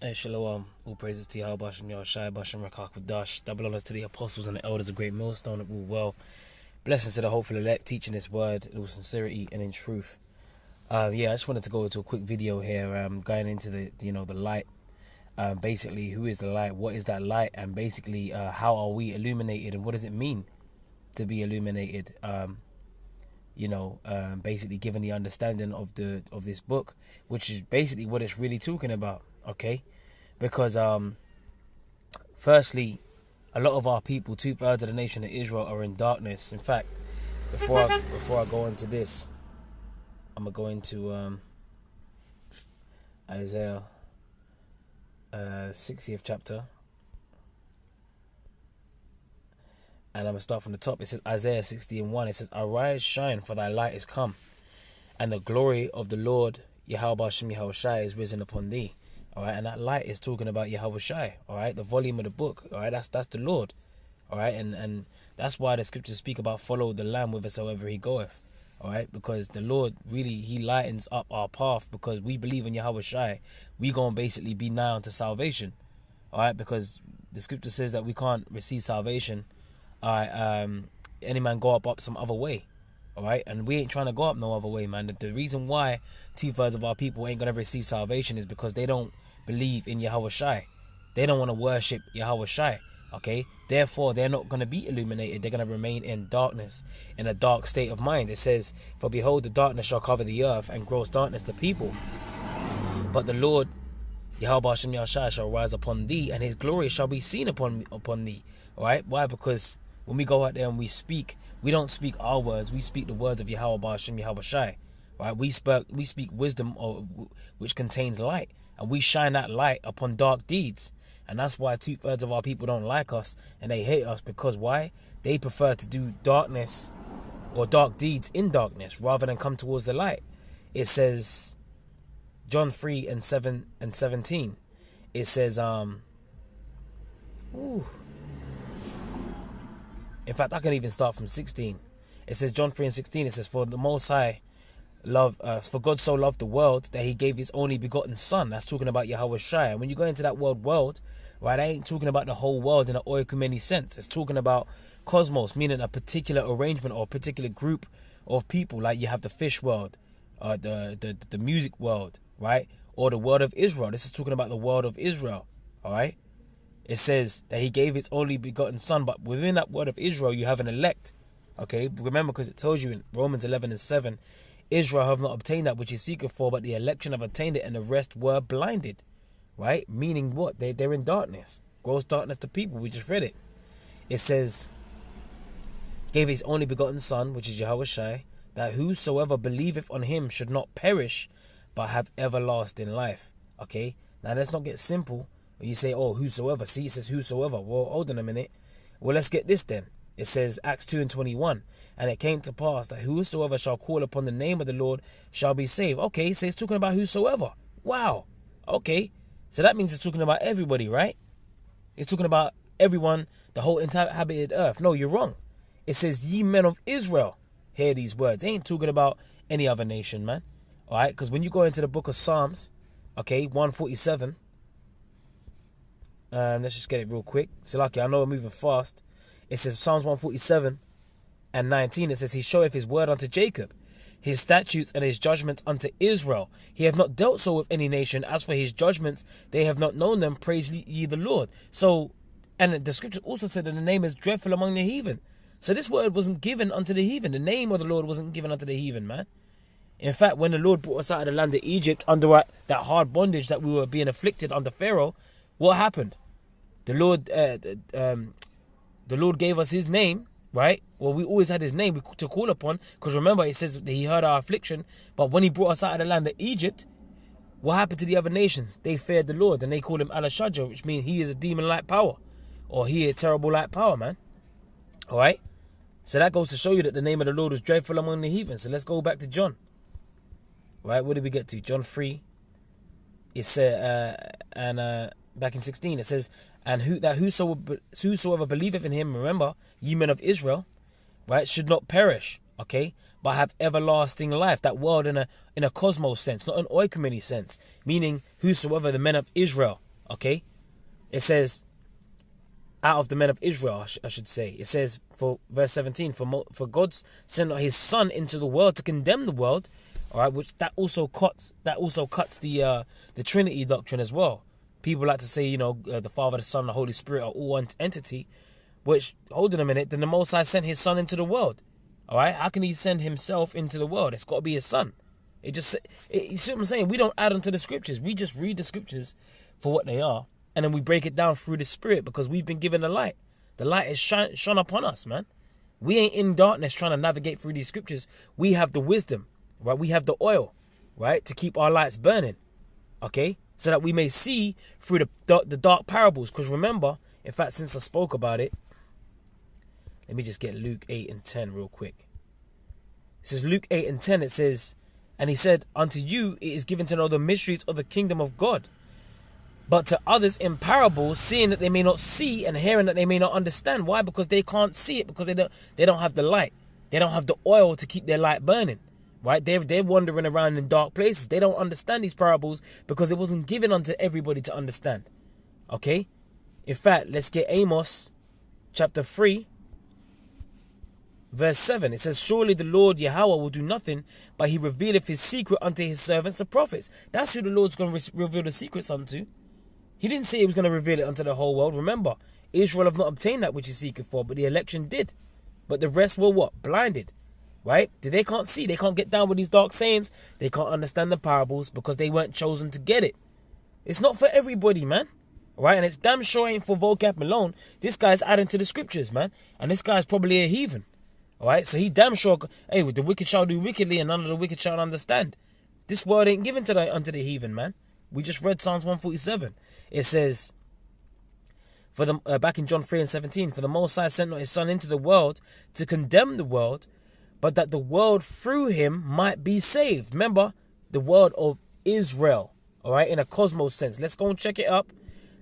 Hey, Shalom. All praises to Yahawashi, Yahawashi, Bashem, Rakak, double honors to the apostles and the elders of Great Millstone that rule well. Blessings to the hopeful elect, teaching this word in all sincerity and in truth. I just wanted to go into a quick video here, going into the light. Basically, who is the light? What is that light? And basically, how are we illuminated? And what does it mean to be illuminated? Basically, given the understanding of this book, which is basically what it's really talking about. Okay, because firstly, a lot of our people, 2/3 of the nation of Israel, are in darkness. In fact, before I go into this, I'm gonna go into Isaiah 60th chapter, and I'm gonna start from the top. It says Isaiah 60:1. It says, "Arise, shine, for thy light is come, and the glory of the Lord Yahawashi Yahawashi is risen upon thee." All right, and that light is talking about Yahawashi. All right, the volume of the book. All right, that's the Lord. All right, and that's why the scriptures speak about follow the Lamb whithersoever he goeth. All right, because the Lord really, he lightens up our path, because we believe in Yahawashi. We gonna basically be nigh unto salvation. All right, because the scripture says that we can't receive salvation. All right, any man go up some other way. All right, and we ain't trying to go up no other way, man. The reason why 2/3 of our people ain't gonna receive salvation is because they don't believe in Yahawashi. They don't want to worship Yahawashi. Okay, therefore they're not going to be illuminated. They're going to remain in darkness, in a dark state of mind. It says, "For behold, the darkness shall cover the earth, and gross darkness the people. But the Lord Yahawashi Yahawashi shall rise upon thee, and his glory shall be seen upon thee." All right, why? Because when we go out there and we speak, we don't speak our words. We speak the words of Yahawashi Yahawashi. Right? We speak wisdom, which contains light, and we shine that light upon dark deeds. And that's why 2/3 of our people don't like us and they hate us, because why? They prefer to do darkness or dark deeds in darkness rather than come towards the light. It says, John 3:7-17. It says, in fact, I can even start from 16. It says, John 3:16. It says, "For the Most High for God so loved the world that he gave his only begotten son." That's talking about Yahawashi. And when you go into that world, right, I ain't talking about the whole world in an oikumeni sense. It's talking about cosmos, meaning a particular arrangement or a particular group of people. Like you have the fish world, the music world, right, or the world of Israel. This is talking about the world of Israel. All right. It says that he gave his only begotten son, but within that word of Israel, you have an elect. Okay, remember, because it tells you in Romans 11:7. Israel have not obtained that which he seeketh for, but the election have obtained it, and the rest were blinded. Right? Meaning what? They're in darkness. Gross darkness to people. We just read it. It says, "Gave his only begotten son," which is Yahawashi, "that whosoever believeth on him should not perish, but have everlasting life." Okay? Now let's not get simple. When you say, "Oh, whosoever." See, it says whosoever. Well, hold on a minute. Well, let's get this then. It says, Acts 2:21, "And it came to pass that whosoever shall call upon the name of the Lord shall be saved." Okay, so it's talking about whosoever. Wow. Okay, so that means it's talking about everybody, right? It's talking about everyone, the whole inhabited earth. No, you're wrong. It says, "Ye men of Israel, hear these words." It ain't talking about any other nation, man. All right, because when you go into the book of Psalms, okay, 147, let's just get it real quick. Salaki, I know we're moving fast. It says Psalms 147:19. It says, "He showeth his word unto Jacob, his statutes and his judgments unto Israel. He have not dealt so with any nation. As for his judgments, they have not known them. Praise ye the Lord." So, and the scripture also said that the name is dreadful among the heathen. So this word wasn't given unto the heathen. The name of the Lord wasn't given unto the heathen, man. In fact, when the Lord brought us out of the land of Egypt under that hard bondage that we were being afflicted under Pharaoh, what happened? The Lord gave us his name, right? Well, we always had his name to call upon, because remember, it says that he heard our affliction. But when he brought us out of the land of Egypt, what happened to the other nations? They feared the Lord, and they called him Al-Shadja, which means he is a demon-like power, or he is a terrible-like power, man. All right? So that goes to show you that the name of the Lord was dreadful among the heathen. So let's go back to John. Right? What did we get to? John 3. It said, back in 16, it says, "And whosoever believeth in him," remember, ye men of Israel, right, "should not perish," okay, "but have everlasting life." That word in a cosmos sense, not an oikumeni sense, meaning whosoever, the men of Israel, Okay? It says, out of the men of Israel, I should say. It says, for verse 17, for God sent not his son into the world to condemn the world. All right, which that also cuts the Trinity doctrine as well. People like to say, the Father, the Son, the Holy Spirit are all one entity. Which, hold on a minute, then the Most High sent his son into the world. All right, how can he send himself into the world? It's got to be his son. You see what I'm saying? We don't add onto the scriptures. We just read the scriptures for what they are. And then we break it down through the Spirit because we've been given the light. The light is shone upon us, man. We ain't in darkness trying to navigate through these scriptures. We have the wisdom, right? We have the oil, right? To keep our lights burning, okay? So that we may see through the dark parables. Because remember, in fact, since I spoke about it, let me just get Luke 8 and 10 real quick. It says, Luke 8 and 10, it says, and he said, unto you it is given to know the mysteries of the kingdom of God. But to others in parables, seeing that they may not see and hearing that they may not understand. Why? Because they can't see it, because they don't have the light. They don't have the oil to keep their light burning. Right? They're wandering around in dark places. They don't understand these parables because it wasn't given unto everybody to understand. Okay? In fact, let's get Amos chapter 3, verse 7. It says, surely the Lord Yahweh will do nothing, but he revealeth his secret unto his servants, the prophets. That's who the Lord's going to reveal the secrets unto. He didn't say he was going to reveal it unto the whole world. Remember, Israel have not obtained that which he seeketh for, but the election did. But the rest were what? Blinded. Right? They can't see. They can't get down with these dark sayings. They can't understand the parables because they weren't chosen to get it. It's not for everybody, man. Right? And it's damn sure ain't for vocab alone. This guy's adding to the scriptures, man. And this guy's probably a heathen. Alright? So he damn sure, hey, the wicked shall do wickedly and none of the wicked shall understand. This word ain't given unto the heathen, man. We just read Psalms 147. It says, back in John 3 and 17, for the Most High sent not his son into the world to condemn the world, but that the world through him might be saved. Remember, the world of Israel, all right, in a cosmos sense. Let's go and check it up.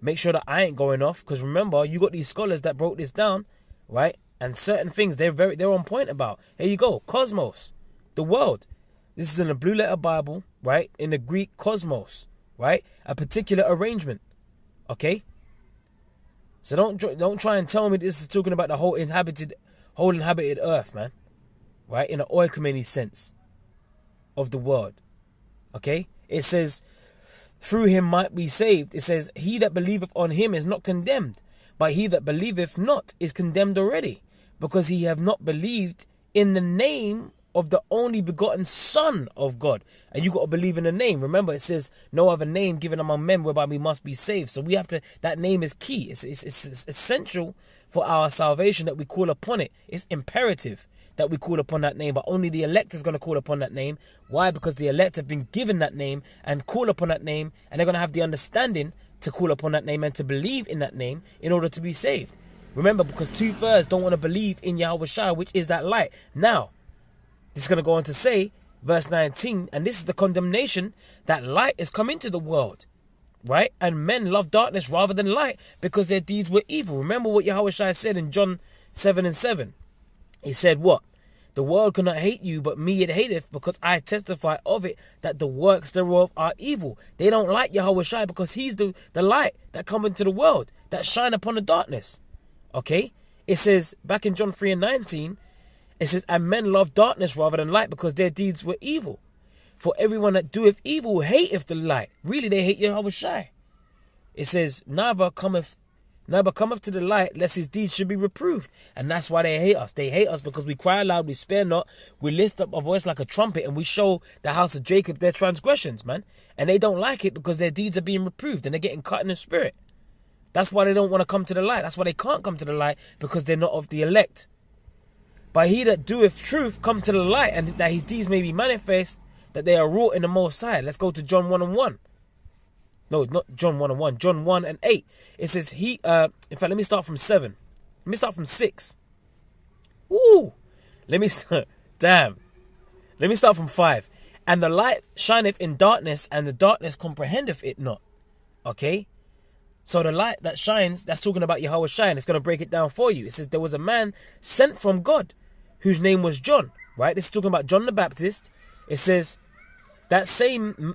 Make sure that I ain't going off, because remember, you got these scholars that broke this down, right? And certain things they're on point about. Here you go, cosmos, the world. This is in the Blue Letter Bible, right? In the Greek, cosmos. Right? A particular arrangement. Okay? So don't try and tell me this is talking about the whole inhabited earth, man. Right? In an oikoumene sense of the word. Okay? It says, through him might be saved. It says, he that believeth on him is not condemned, but he that believeth not is condemned already, because he have not believed in the name of the only begotten Son of God. And you got to believe in the name. Remember, it says, no other name given among men whereby we must be saved. So we have to, that name is key. It's essential for our salvation that we call upon it. It's imperative that we call upon that name, but only the elect is going to call upon that name. Why? Because the elect have been given that name and call upon that name, and they're going to have the understanding to call upon that name and to believe in that name in order to be saved. Remember, because 2/3 don't want to believe in Yahawashi, which is that light. Now, this is going to go on to say, verse 19, and this is the condemnation, that light is come into the world, right? And men love darkness rather than light, because their deeds were evil. Remember what Yahawashi said in John 7 and 7. He said what? The world cannot hate you, but me it hateth, because I testify of it, that the works thereof are evil. They don't like Yahawashi because he's the light that come into the world, that shine upon the darkness. Okay? It says, back in John 3 and 19, it says, and men love darkness rather than light, because their deeds were evil. For everyone that doeth evil hateth the light. Really, they hate Yahawashi. It says, neither cometh to the light, lest his deeds should be reproved. And that's why they hate us. They hate us because we cry aloud, we spare not, we lift up our voice like a trumpet, and we show the house of Jacob their transgressions, man. And they don't like it because their deeds are being reproved and they're getting cut in the spirit. That's why they don't want to come to the light. That's why they can't come to the light, because they're not of the elect. But he that doeth truth come to the light, and that his deeds may be manifest, that they are wrought in the Most High. Let's go to John 1 and 1. No, not John 1 and 1. John 1 and 8. It says in fact, let me start from 7. Let me start from 6. Woo! Let me start from 5. And the light shineth in darkness, and the darkness comprehendeth it not. Okay? So the light that shines, that's talking about Yahawashi, and it's going to break it down for you. It says there was a man sent from God, whose name was John. Right? This is talking about John the Baptist. It says that same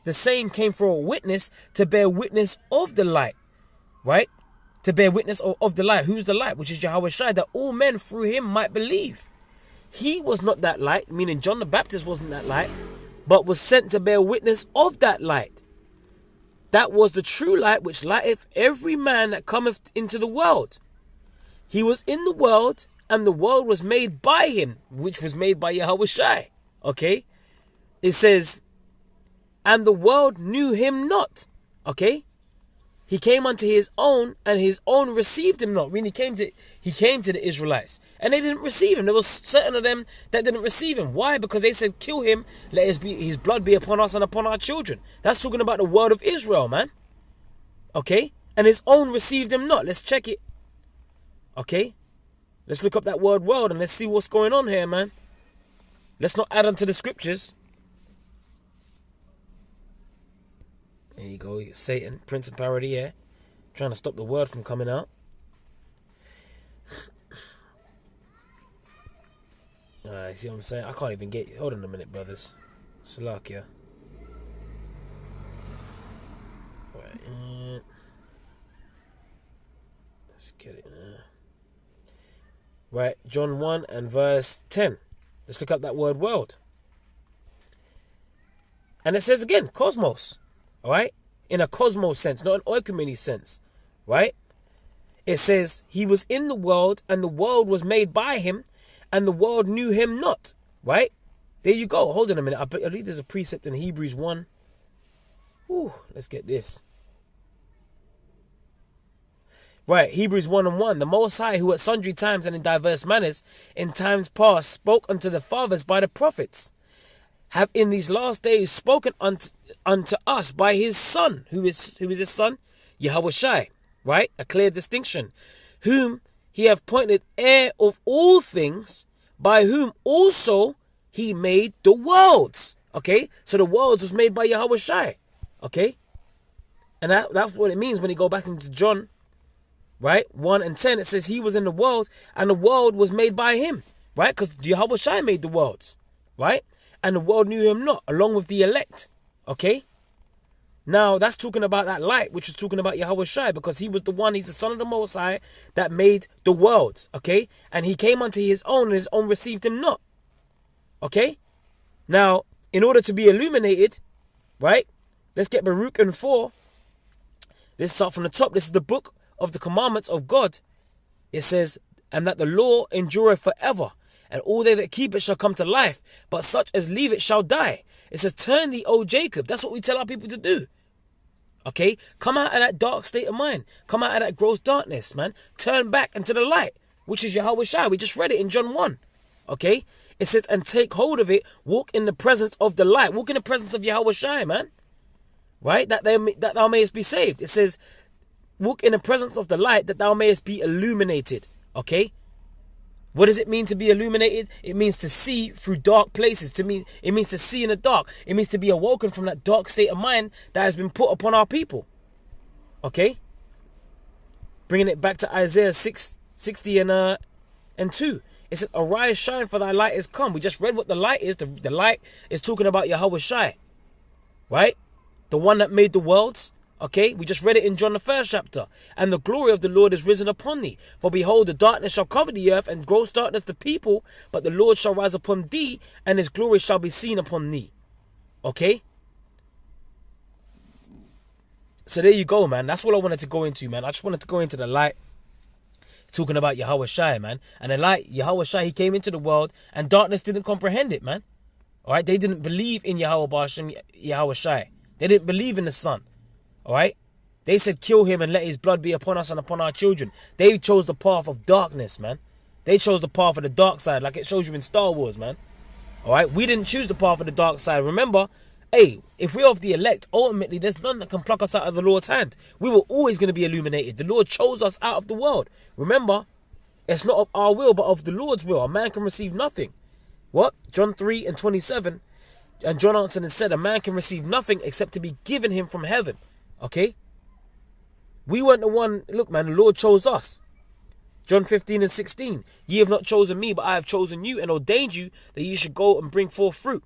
the same came for a witness to bear witness of the light, right? To bear witness of the light. Who's the light? Which is Yahawashi, that all men through him might believe. He was not that light, meaning John the Baptist wasn't that light, but was sent to bear witness of that light. That was the true light which lighteth every man that cometh into the world. He was in the world, and the world was made by him, which was made by Yahawashi. Okay? It says, and the world knew him not. Okay? He came unto his own, and his own received him not. When he came to the Israelites, and they didn't receive him. There was certain of them that didn't receive him. Why? Because they said, kill him, let his blood be upon us and upon our children. That's talking about the word of Israel, man. Okay? And his own received him not. Let's check it. Okay? Let's look up that word world and let's see what's going on here, man. Let's not add onto the scriptures. There you go, Satan, prince of power of the air, trying to stop the word from coming out. See what I'm saying? I can't even get... Hold on a minute, brothers. Salakia. Right. Let's get it now. Right, John 1 and verse 10. Let's look up that word world. And it says again, cosmos. Alright? In a cosmos sense, not an oikoumene sense. Right? It says, he was in the world, and the world was made by him, and the world knew him not. Right? There you go. Hold on a minute. I believe there's a precept in Hebrews 1. Ooh, let's get this. Right, Hebrews 1 and 1. The Most High, who at sundry times and in diverse manners, in times past, spoke unto the fathers by the prophets, have in these last days spoken unto us by his Son. Who is his Son? Yahawashi. Right? A clear distinction. Whom he hath appointed heir of all things, by whom also he made the worlds. Okay? So the worlds was made by Yahawashi. Okay? And that's what it means when you go back into John, right? 1 and 10, it says he was in the world, and the world was made by him. Right? Because Yahawashi made the worlds. Right? And the world knew him not, along with the elect. Okay? Now, that's talking about that light, which is talking about Yahawashi, because he was the one, he's the Son of the Most High, that made the worlds. Okay? And he came unto his own, and his own received him not. Okay? Now, in order to be illuminated, right? Let's get Baruch and 4. Let's start from the top. This is the book of the commandments of God. It says, and that the law endureth forever, and all they that keep it shall come to life, but such as leave it shall die. It says, turn thee, O Jacob. That's what we tell our people to do. Okay? Come out of that dark state of mind. Come out of that gross darkness, man. Turn back into the light, which is Yahawashi. We just read it in John 1. Okay? It says, and take hold of it, walk in the presence of the light. Walk in the presence of Yahawashi, man. Right? That thou mayest be saved. It says, walk in the presence of the light, that thou mayest be illuminated. Okay? What does it mean to be illuminated? It means to see through dark places. It means to see in the dark. It means to be awoken from that dark state of mind that has been put upon our people. Okay? Bringing it back to Isaiah 60 and 2. It says, arise, shine, for thy light is come. We just read what the light is. The light is talking about Yahawashi. Right? The one that made the worlds. Okay, we just read it in John the 1st chapter. And the glory of the Lord is risen upon thee. For behold, the darkness shall cover the earth, and gross darkness the people. But the Lord shall rise upon thee, and his glory shall be seen upon thee. Okay? So there you go, man. That's all I wanted to go into, man. I just wanted to go into the light. Talking about Yahawashi, man. And the light, Yahawashi, he came into the world, and darkness didn't comprehend it, man. Alright, they didn't believe in Yahawashi. They didn't believe in the Son. Alright? They said, kill him and let his blood be upon us and upon our children. They chose the path of darkness, man. They chose the path of the dark side, like it shows you in Star Wars, man. Alright? We didn't choose the path of the dark side. Remember, hey, if we're of the elect, ultimately, there's none that can pluck us out of the Lord's hand. We were always going to be illuminated. The Lord chose us out of the world. Remember, it's not of our will, but of the Lord's will. A man can receive nothing. What? John 3 and 27. And John answered and said, a man can receive nothing except to be given him from heaven. Okay? We weren't the one. Look, man, the Lord chose us. John 15 and 16. Ye have not chosen me, but I have chosen you and ordained you that ye should go and bring forth fruit.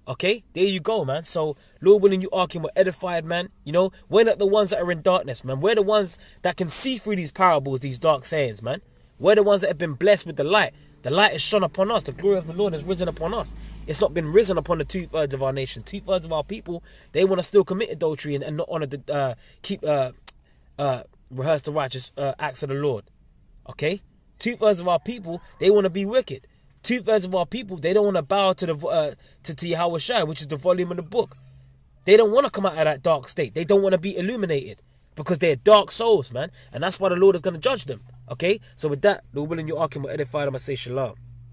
Okay, there you go, man. So, Lord willing, you Arkin were edified, man. You know, we're not the ones that are in darkness, man. We're the ones that can see through these parables, these dark sayings, man. We're the ones that have been blessed with the light. The light is shone upon us. The glory of the Lord has risen upon us. It's not been risen upon the 2/3 of our nation. 2/3 of our people, they want to still commit adultery and not honor the rehearse the righteous acts of the Lord. Okay, 2/3 of our people, they want to be wicked. 2/3 of our people, they don't want to bow to the to Yahawashi, which is the volume of the book. They don't want to come out of that dark state. They don't want to be illuminated because they're dark souls, man. And that's why the Lord is going to judge them. Okay? So with that, Lord willing, your Arkin will edify them and say shalom.